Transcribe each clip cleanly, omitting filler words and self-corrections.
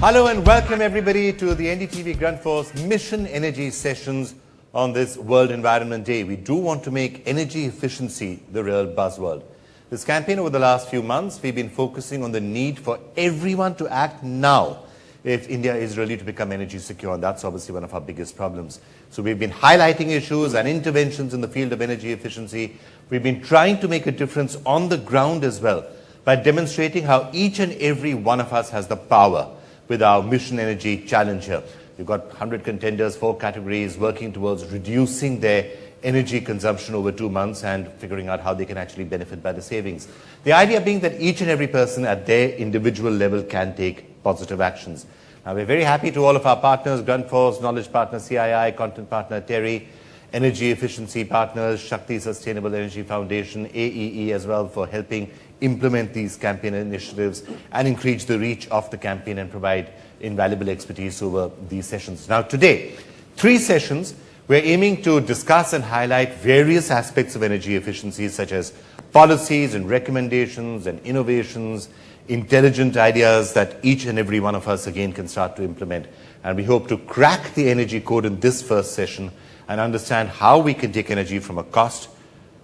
Hello and welcome everybody to the NDTV Grundfos Mission Energy Sessions on this World Environment Day. We do want to make energy efficiency the real buzzword. This campaign over the last few months, we've been focusing on the need for everyone to act now if India is really to become energy secure, and that's obviously one of our biggest problems. So we've been highlighting issues and interventions in the field of energy efficiency. We've been trying to make a difference on the ground as well by demonstrating how each and every one of us has the power with our Mission Energy Challenge here. We've got 100 contenders, 4 categories, working towards reducing their energy consumption over 2 months and figuring out how they can actually benefit by the savings. The idea being that each and every person at their individual level can take positive actions. Now, we're very happy to all of our partners, Grundfos, Knowledge Partner CII, Content Partner Terry, Energy Efficiency Partners, Shakti Sustainable Energy Foundation, AEE as well, for helping implement these campaign initiatives and increase the reach of the campaign and provide invaluable expertise over these sessions. Now today, 3 sessions, we're aiming to discuss and highlight various aspects of energy efficiency such as policies and recommendations and innovations, intelligent ideas that each and every one of us again can start to implement. And we hope to crack the energy code in this first session and understand how we can take energy from a cost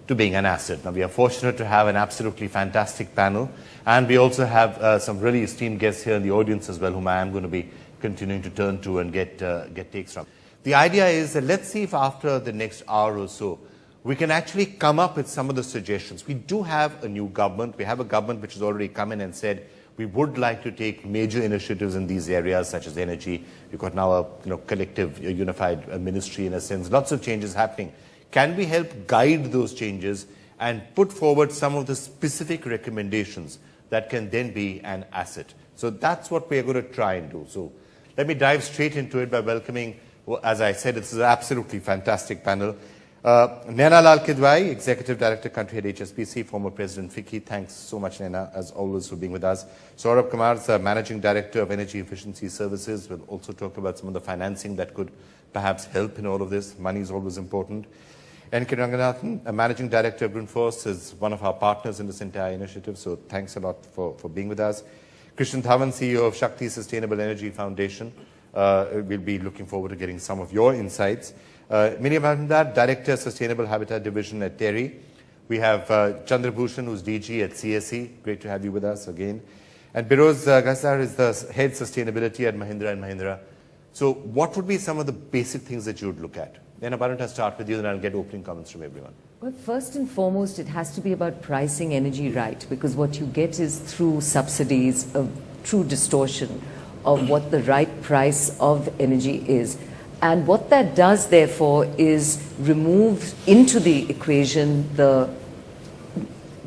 to being an asset. Now, we are fortunate to have an absolutely fantastic panel, and we also have some really esteemed guests here in the audience as well, whom I am going to be continuing to turn to and get takes from. The idea is that let's see if after the next hour or so, we can actually come up with some of the suggestions. We do have a new government. We have a government which has already come in and said, we would like to take major initiatives in these areas, such as energy. We've got now a collective, unified ministry in a sense. Lots of changes happening. Can we help guide those changes and put forward some of the specific recommendations that can then be an asset? So that's what we're going to try and do. So let me dive straight into it by welcoming, well, as I said, this is an absolutely fantastic panel. Naina Lal Kidwai, Executive Director, Country Head HSBC, former President FICCI. Thanks so much, Naina, as always, for being with us. Saurabh Kumar, Managing Director of Energy Efficiency Services. We'll also talk about some of the financing that could perhaps help in all of this. Money is always important. N.K. Ranganathan, a Managing Director of Grundfos, is one of our partners in this entire initiative, so thanks a lot for being with us. Krishnan Dhawan, CEO of Shakti Sustainable Energy Foundation. We'll be looking forward to getting some of your insights. Miriam Ahmedad, Director, Sustainable Habitat Division at TERI. We have Chandra Bhushan, who's DG at CSE. Great to have you with us again. And Biroz Ghazzar is the Head Sustainability at Mahindra & Mahindra. So what would be some of the basic things that you would look at? Then why don't I start with you, and I'll get opening comments from everyone. Well, first and foremost, it has to be about pricing energy right, because what you get is through subsidies, a true distortion of what the right price of energy is. And what that does, therefore, is remove into the equation the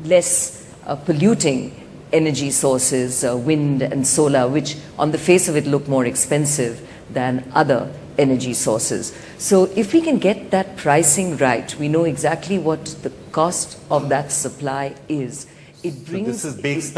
less polluting energy sources, wind and solar, which on the face of it look more expensive than other energy sources. So if we can get that pricing right, we know exactly what the cost of that supply is. It brings, so this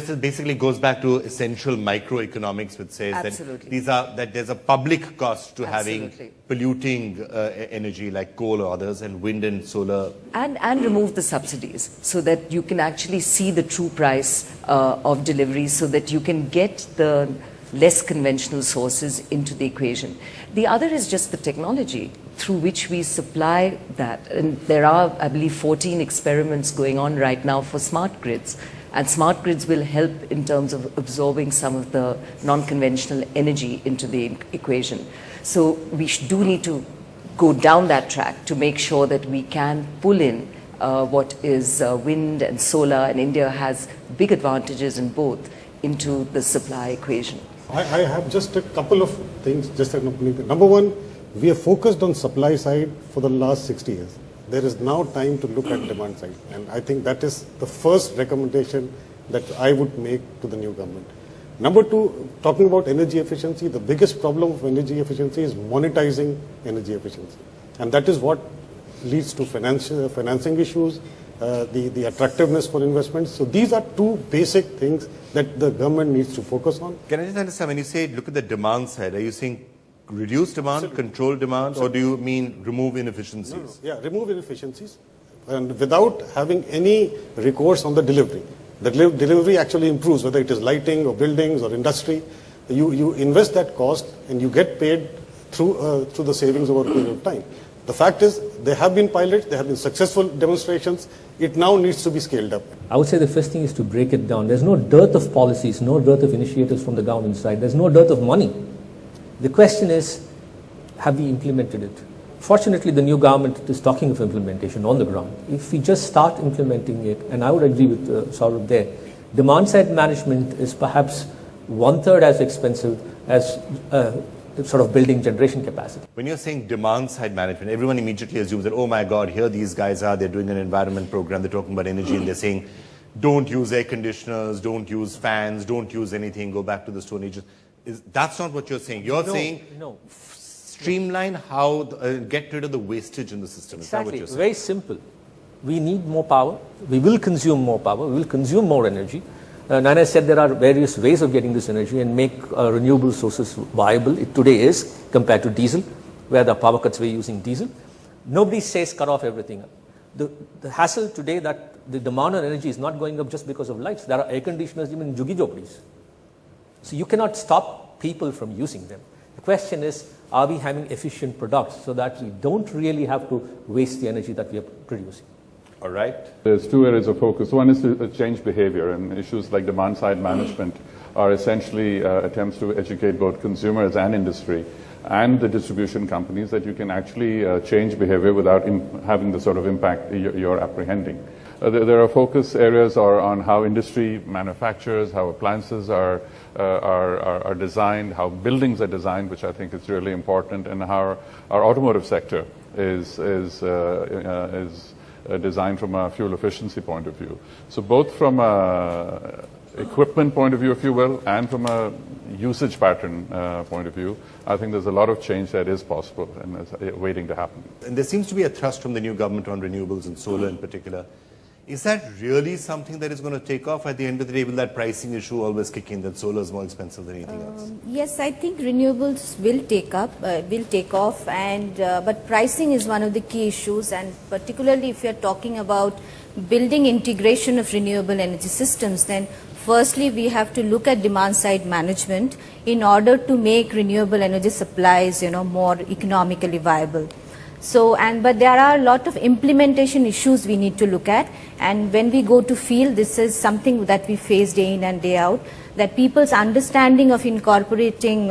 is basically goes back to essential microeconomics, which says absolutely. that there's a public cost to Absolutely. having polluting energy like coal or others, and wind and solar. And remove the subsidies so that you can actually see the true price of delivery, so that you can get the less conventional sources into the equation. The other is just the technology through which we supply that. And there are, I believe, 14 experiments going on right now for smart grids. And smart grids will help in terms of absorbing some of the non-conventional energy into the equation. So we do need to go down that track to make sure that we can pull in what is wind and solar, and India has big advantages in both, into the supply equation. I have just a couple of things. Number one, we have focused on supply side for the last 60 years. There is now time to look at demand side. And I think that is the first recommendation that I would make to the new government. Number two, talking about energy efficiency, the biggest problem of energy efficiency is monetizing energy efficiency. And that is what leads to financing issues, the attractiveness for investments. So these are 2 basic things that the government needs to focus on. Can I just understand, when you say look at the demand side, are you saying reduce demand, absolutely, control demand, absolutely, or do you mean remove inefficiencies? No. Yeah, remove inefficiencies, and without having any recourse on the delivery. The delivery actually improves, whether it is lighting or buildings or industry. You invest that cost and you get paid through the savings over a period of time. The fact is, there have been pilots, there have been successful demonstrations. It now needs to be scaled up. I would say the first thing is to break it down. There's no dearth of policies, no dearth of initiatives from the government side. There's no dearth of money. The question is, have we implemented it? Fortunately, the new government is talking of implementation on the ground. If we just start implementing it, and I would agree with Saurabh there, demand side management is perhaps 1/3 as expensive as sort of building generation capacity. When you're saying demand side management, everyone immediately assumes that, oh my God, here these guys are, they're doing an environment program, they're talking about energy, and they're saying, don't use air conditioners, don't use fans, don't use anything, go back to the Stone Ages. That's not what you're saying. You're saying streamline how, get rid of the wastage in the system. Is that what you're saying? Very simple. We need more power. We will consume more power. We will consume more energy. Nana said there are various ways of getting this energy and make renewable sources viable. It today is compared to diesel, where the power cuts we're using diesel. Nobody says cut off everything. The hassle today that the demand on energy is not going up just because of lights. There are air conditioners even in juggi-jhoppadis. So you cannot stop people from using them. The question is, are we having efficient products so that we don't really have to waste the energy that we are producing? All right. There's two areas of focus. One is to change behavior, and issues like demand-side management are essentially attempts to educate both consumers and industry and the distribution companies that you can actually change behavior without having the sort of impact you're apprehending. There are focus areas on how industry manufactures, how appliances are designed, how buildings are designed, which I think is really important, and how our automotive sector is designed from a fuel efficiency point of view. So both from a equipment point of view, if you will, and from a usage pattern point of view, I think there's a lot of change that is possible and is waiting to happen. And there seems to be a thrust from the new government on renewables and solar in particular. Is that really something that is going to take off? At the end of the day, will that pricing issue always kick in, that solar is more expensive than anything else? Yes, I think renewables will take off, and but pricing is one of the key issues, and particularly if you're talking about building integration of renewable energy systems, then firstly we have to look at demand side management in order to make renewable energy supplies, more economically viable. So, but there are a lot of implementation issues we need to look at, and when we go to field, this is something that we face day in and day out, that people's understanding of incorporating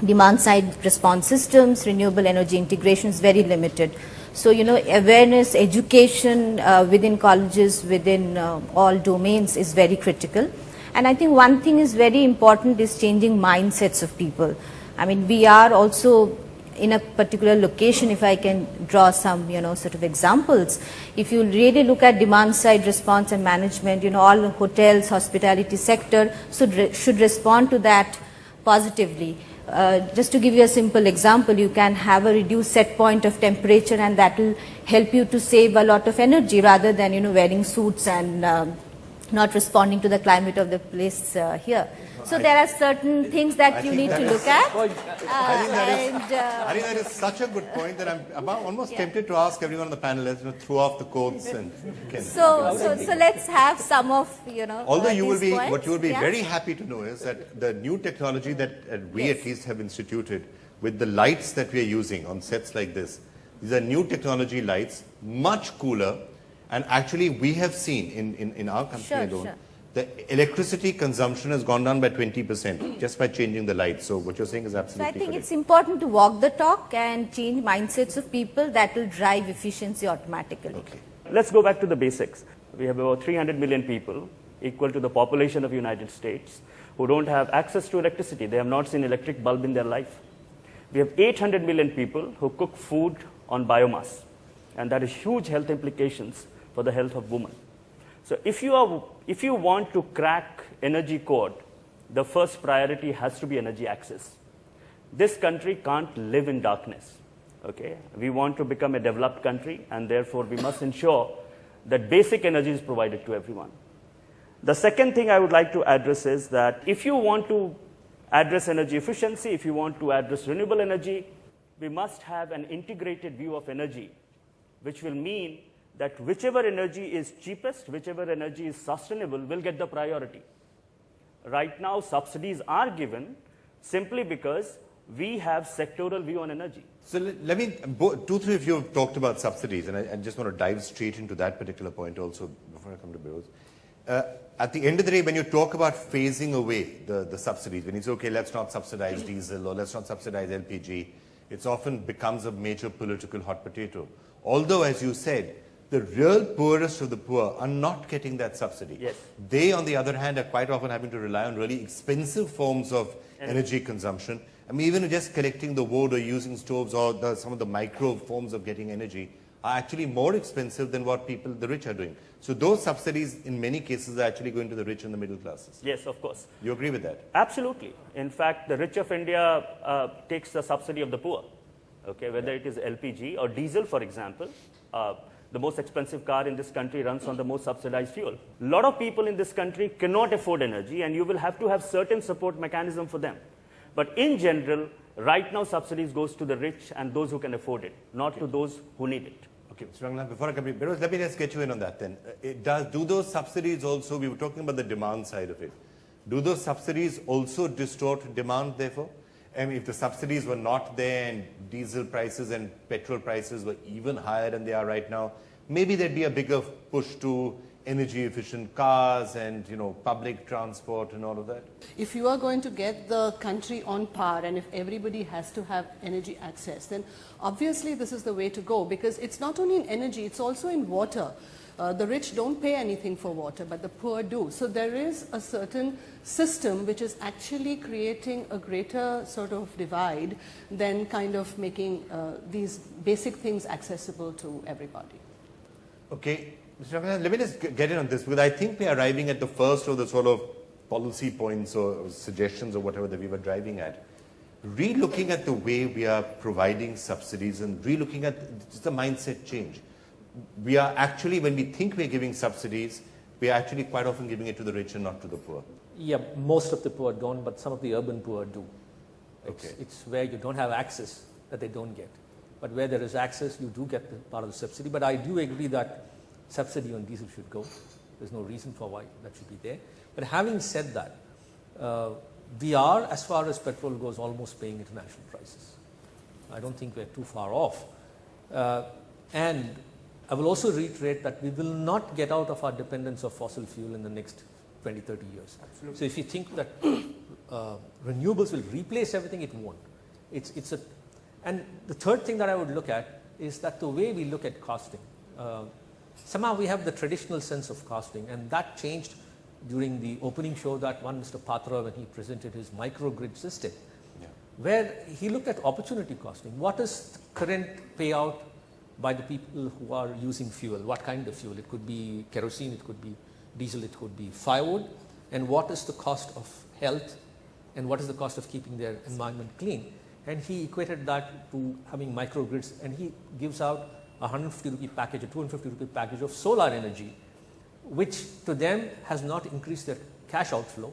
demand side response systems, renewable energy integration is very limited. So, awareness, education within colleges, within all domains is very critical. And I think one thing is very important is changing mindsets of people. I mean, we are also in a particular location, if I can draw some, sort of examples, if you really look at demand side response and management, all hotels, hospitality sector should respond to that positively. Just to give you a simple example, you can have a reduced set point of temperature, and that will help you to save a lot of energy rather than, wearing suits and not responding to the climate of the place here. So there are certain things that you need to look at. I think that is such a good point that I'm almost tempted to ask everyone on the panel, let's throw off the coats and so let's have some of, Although you will these be, points. what you will be very happy to know is that the new technology that we at least have instituted with the lights that we are using on sets like this, these are new technology lights, much cooler, and actually we have seen in our company alone, the electricity consumption has gone down by 20% just by changing the lights. So what you're saying is absolutely So I think correct. it's important to walk the talk and change mindsets of people. That will drive efficiency automatically. Okay. Let's go back to the basics. We have about 300 million people, equal to the population of the United States, who don't have access to electricity. They have not seen an electric bulb in their life. We have 800 million people who cook food on biomass, and that has huge health implications for the health of women. So if you want to crack energy code, the first priority has to be energy access. This country can't live in darkness. Okay? We want to become a developed country, and therefore we must ensure that basic energy is provided to everyone. The second thing I would like to address is that if you want to address energy efficiency, if you want to address renewable energy, we must have an integrated view of energy, which will mean that whichever energy is cheapest, whichever energy is sustainable will get the priority. right now subsidies are given simply because we have sectoral view on energy. So let me, three of you have talked about subsidies, and I just want to dive straight into that particular point also before I come to Biroz. At the end of the day, when you talk about phasing away the subsidies, when you say, okay, let's not subsidize diesel or let's not subsidize LPG, it often becomes a major political hot potato. Although, as you said, the real poorest of the poor are not getting that subsidy. Yes. They, on the other hand, are quite often having to rely on really expensive forms of energy consumption. I mean, even just collecting the wood or using stoves or some of the micro forms of getting energy are actually more expensive than what the rich are doing. So those subsidies, in many cases, are actually going to the rich and the middle classes. Yes, of course. You agree with that? Absolutely. In fact, the rich of India takes the subsidy of the poor, okay, whether it is LPG or diesel, for example. The most expensive car in this country runs on the most subsidized fuel. A lot of people in this country cannot afford energy, and you will have to have certain support mechanism for them. But in general, right now subsidies goes to the rich and those who can afford it, not to those who need it. Okay, Mr. Rangnath, before I come to Biroz, let me just get you in on that then. Do those subsidies also, we were talking about the demand side of it, do those subsidies also distort demand therefore? I mean, if the subsidies were not there and diesel prices and petrol prices were even higher than they are right now, maybe there'd be a bigger push to energy efficient cars and, public transport and all of that. If you are going to get the country on par and if everybody has to have energy access, then obviously this is the way to go, because it's not only in energy, it's also in water. The rich don't pay anything for water, but the poor do. So there is a certain system which is actually creating a greater sort of divide than kind of making these basic things accessible to everybody. Okay, Mr. Rangnath, let me just get in on this, because I think we are arriving at the first of the sort of policy points or suggestions or whatever that we were driving at. Re-looking at the way we are providing subsidies and re-looking at just the mindset change. We are actually, when we think we're giving subsidies, we are actually quite often giving it to the rich and not to the poor. Yeah, most of the poor don't, but some of the urban poor do. It's where you don't have access that they don't get. But where there is access, you do get the part of the subsidy. But I do agree that subsidy on diesel should go. There's no reason for why that should be there. But having said that, we are, as far as petrol goes, almost paying international prices. I don't think we're too far off. And I will also reiterate that we will not get out of our dependence of fossil fuel in the next 20, 30 years. Absolutely. So if you think that renewables will replace everything, it won't. And the third thing that I would look at is that the way we look at costing, somehow we have the traditional sense of costing, and that changed during the opening show that one Mr. Patra, when he presented his microgrid system, where he looked at opportunity costing. What is the current payout by the people who are using fuel? What kind of fuel? It could be kerosene, it could be diesel, it could be firewood. And what is the cost of health, and what is the cost of keeping their environment clean? And he equated that to having microgrids, and he gives out a 150 rupee package, a 250 rupee package of solar energy, which to them has not increased their cash outflow,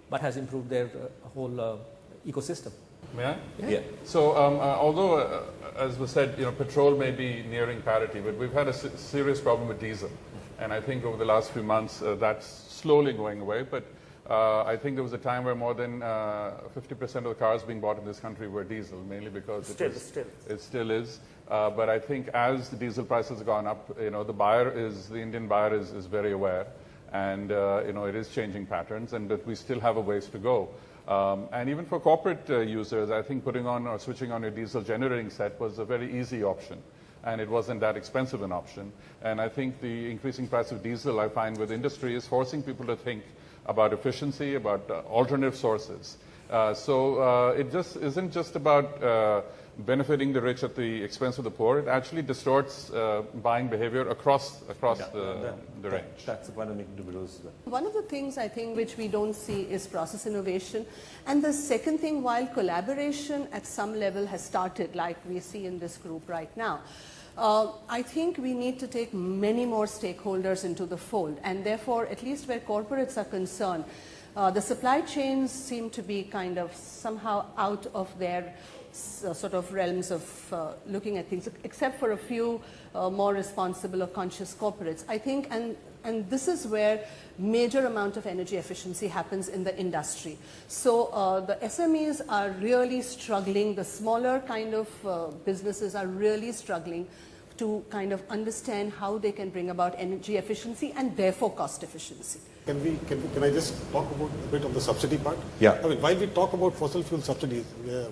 but has improved their whole ecosystem. May I? Yeah. So, although, as was said, petrol may be nearing parity, but we've had a serious problem with diesel. And I think over the last few months, that's slowly going away. But I think there was a time where more than 50% of the cars being bought in this country were diesel, mainly because it still is. But I think as the diesel prices have gone up, the Indian buyer is very aware, and it is changing patterns, and that we still have a ways to go. And even for corporate users, I think putting on or switching on your diesel generating set was a very easy option, and it wasn't that expensive an option. And I think the increasing price of diesel, I find with industry, is forcing people to think about efficiency, about alternative sources. So it just isn't just about benefiting the rich at the expense of the poor. It actually distorts buying behavior across the range. That's the point I'm making to Biroz as well. One of the things I think which we don't see is process innovation. And the second thing, while collaboration at some level has started, like we see in this group right now, I think we need to take many more stakeholders into the fold, and therefore, at least where corporates are concerned, the supply chains seem to be kind of somehow out of their sort of realms of looking at things, except for a few more responsible or conscious corporates. I think, and And this is where major amount of energy efficiency happens in the industry. So the SMEs are really struggling, the smaller kind of businesses are really struggling to kind of understand how they can bring about energy efficiency and therefore cost efficiency. Can I just talk about a bit of the subsidy part? Yeah. I mean, while we talk about fossil fuel subsidies,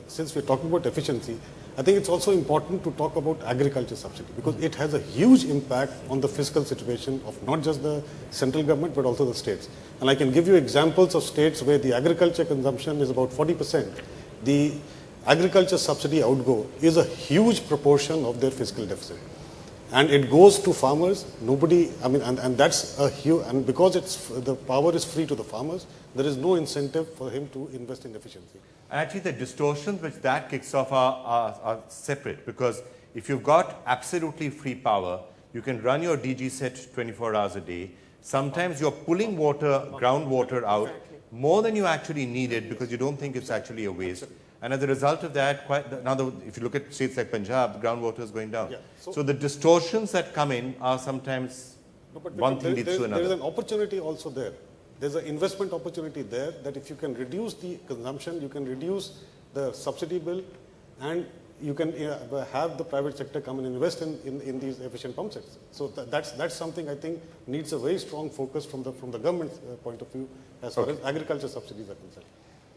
since we're talking about efficiency, I think it's also important to talk about agriculture subsidy because it has a huge impact on the fiscal situation of not just the central government but also the states. And I can give you examples of states where the agriculture consumption is about 40%. The agriculture subsidy outgo is a huge proportion of their fiscal deficit. And it goes to farmers. Nobody, I mean, and that's a huge, and because the power is free to the farmers, there is no incentive for him to invest in efficiency. And actually, the distortions which that kicks off are separate, because if you've got absolutely free power, you can run your DG set 24 hours a day. Sometimes you're pulling water, groundwater out more than you actually needed because you don't think it's actually a waste. And as a result of that, if you look at states like Punjab, the groundwater is going down. Yeah. So the distortions that come in are sometimes one thing leads to another. There is an opportunity also there. There's an investment opportunity there that if you can reduce the consumption, you can reduce the subsidy bill, and you can have the private sector come and invest in these efficient pump sets. So that's something I think needs a very strong focus from the government's point of view as far as agriculture subsidies are concerned.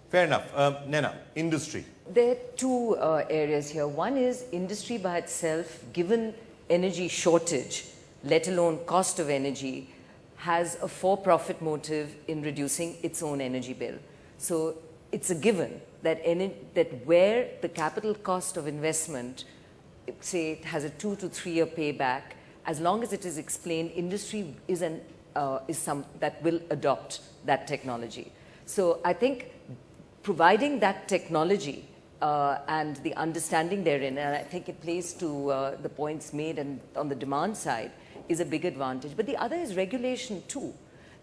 Fair enough. Nena, industry. There are two areas here. One is industry by itself, given energy shortage, let alone cost of energy, has a for-profit motive in reducing its own energy bill. So it's a given that where the capital cost of investment, say it has a 2 to 3 year payback, as long as it is explained, industry is some that will adopt that technology. So I think providing that technology and the understanding therein, and I think it plays to the points made and on the demand side, is a big advantage. But the other is regulation too,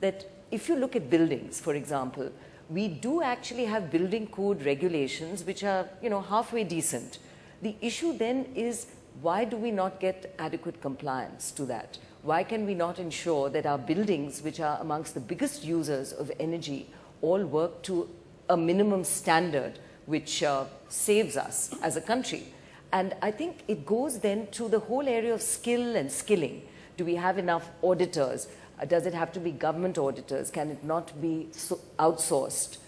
that if you look at buildings, for example, we do actually have building code regulations which are, halfway decent. The issue then is, why do we not get adequate compliance to that? Why can we not ensure that our buildings, which are amongst the biggest users of energy, all work to a minimum standard which saves us as a country? And I think it goes then to the whole area of skill and skilling. Do we have enough auditors? Does it have to be government auditors? Can it not be outsourced?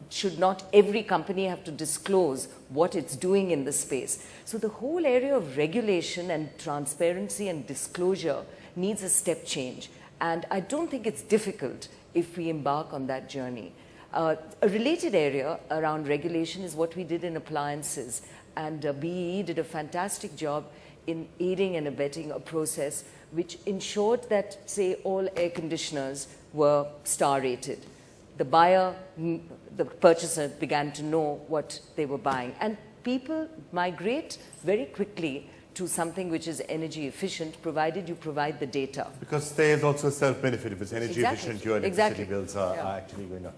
Should not every company have to disclose what it's doing in the space? So the whole area of regulation and transparency and disclosure needs a step change. And I don't think it's difficult if we embark on that journey. A related area around regulation is what we did in appliances. And BEE did a fantastic job in aiding and abetting a process which ensured that, say, all air conditioners were star rated. The buyer, the purchaser began to know what they were buying. And people migrate very quickly to something which is energy efficient, provided you provide the data. Because there is also a self-benefit. If it's energy efficient, your electricity bills are actually going up.